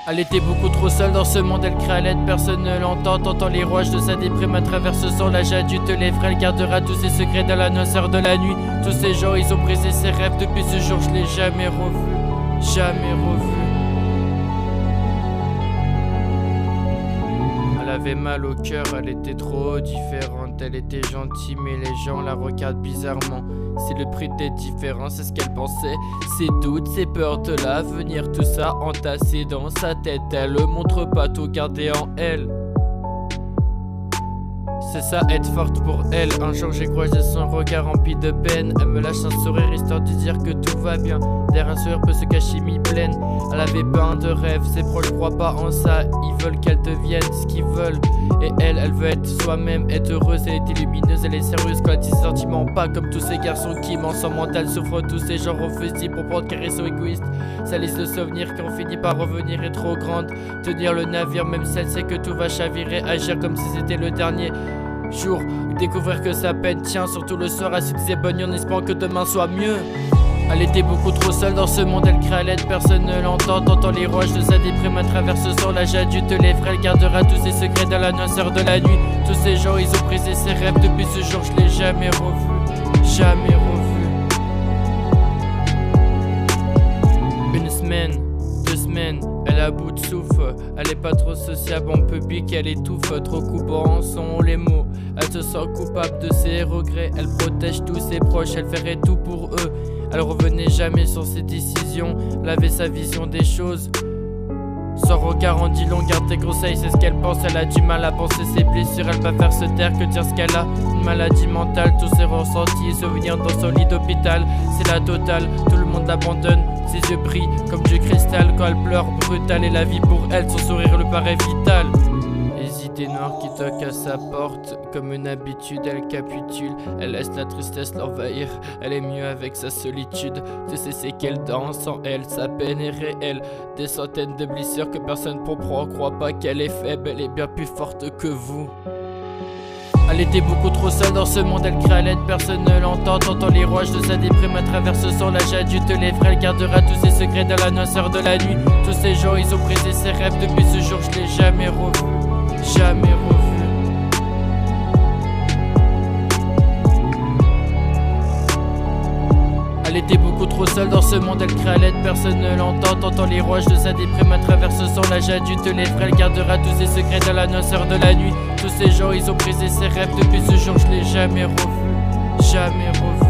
Elle était beaucoup trop seule dans ce monde, elle crie à l'aide, personne ne l'entend. T'entends les rouages de sa déprime à travers ce sang. L'âge adulte lèvres, elle gardera tous ses secrets dans la noirceur de la nuit. Tous ces gens, ils ont brisé ses rêves. Depuis ce jour, je l'ai jamais revu. Jamais revu. Elle avait mal au cœur, elle était trop différente. Elle était gentille mais les gens la regardent bizarrement. C'est le prix des différences, c'est ce qu'elle pensait. Ses doutes, ses peurs de l'avenir, tout ça entassé dans sa tête. Elle ne montre pas tout gardé en elle. C'est ça être forte pour elle. Un jour j'ai croisé son regard rempli de peine. Elle me lâche un sourire histoire de dire que tout va bien. Derrière un sourire peut se cacher mi-pleine. Elle avait plein de rêves, ses proches croient pas en ça. Ils veulent qu'elle devienne ce qu'ils veulent. Et elle veut être soi-même, être heureuse. Elle était lumineuse, elle est sérieuse quand elle dit ses sentiments. Pas comme tous ces garçons qui mentent sans mental. Souffrent tous ces gens refusés pour prendre car ils sont égoïstes. Sa liste de souvenirs qui ont fini par revenir est trop grande. Tenir le navire même si elle sait que tout va chavirer. Agir comme si c'était le dernier jour, découvrir que sa peine tient. Surtout le soir, elle se disait bonne nuit en espérant que demain soit mieux. Elle était beaucoup trop seule dans ce monde, elle crie à l'aide, personne ne l'entend. T'entends les rouages de sa déprime à travers ce sang. L'âge adulte lèvres, elle gardera tous ses secrets dans la noirceur de la nuit. Tous ces gens, ils ont brisé ses rêves. Depuis ce jour, je l'ai jamais revu. Jamais revu. Une semaine, 2 semaines, elle est à bout de souffle. Elle est pas trop sociable en public, elle étouffe. Trop coupant sont les mots. Elle se sent coupable de ses regrets. Elle protège tous ses proches, elle ferait tout pour eux. Elle revenait jamais sur ses décisions. Elle avait sa vision des choses. Son regard en dit long, garde tes conseils, c'est ce qu'elle pense. Elle a du mal à penser ses blessures, elle va faire se taire que dire ce qu'elle a. Une maladie mentale, tous ses ressentis et souvenirs dans son lit d'hôpital. C'est la totale, tout le monde l'abandonne. Ses yeux brillent comme du cristal quand elle pleure brutale. Et la vie pour elle, son sourire le paraît vital. Les idées noires qui toquent à sa porte, comme une habitude, elle capitule. Elle laisse la tristesse l'envahir, elle est mieux avec sa solitude. Tu sais c'est qu'elle danse en elle, sa peine est réelle. Des centaines de blessures que personne comprend. Crois pas qu'elle est faible, elle est bien plus forte que vous. Elle était beaucoup trop seule dans ce monde, elle crie à l'aide, personne ne l'entend. T'entends les rouages de sa déprime à travers ce sang. L'âge adulte lèvres, elle gardera tous ses secrets dans la noirceur de la nuit. Tous ces gens, ils ont brisé ses rêves. Depuis ce jour, je l'ai jamais revu. Jamais revu. Elle était beaucoup trop seule dans ce monde, elle crie à l'aide, personne ne l'entend. T'entends les rouages de sa déprime à travers ce sang. L'âge adulte lèvres, elle gardera tous ses secrets dans la noirceur de la nuit. Tous ces gens, ils ont brisé ses rêves. Depuis ce jour, je l'ai jamais revu. Jamais revu.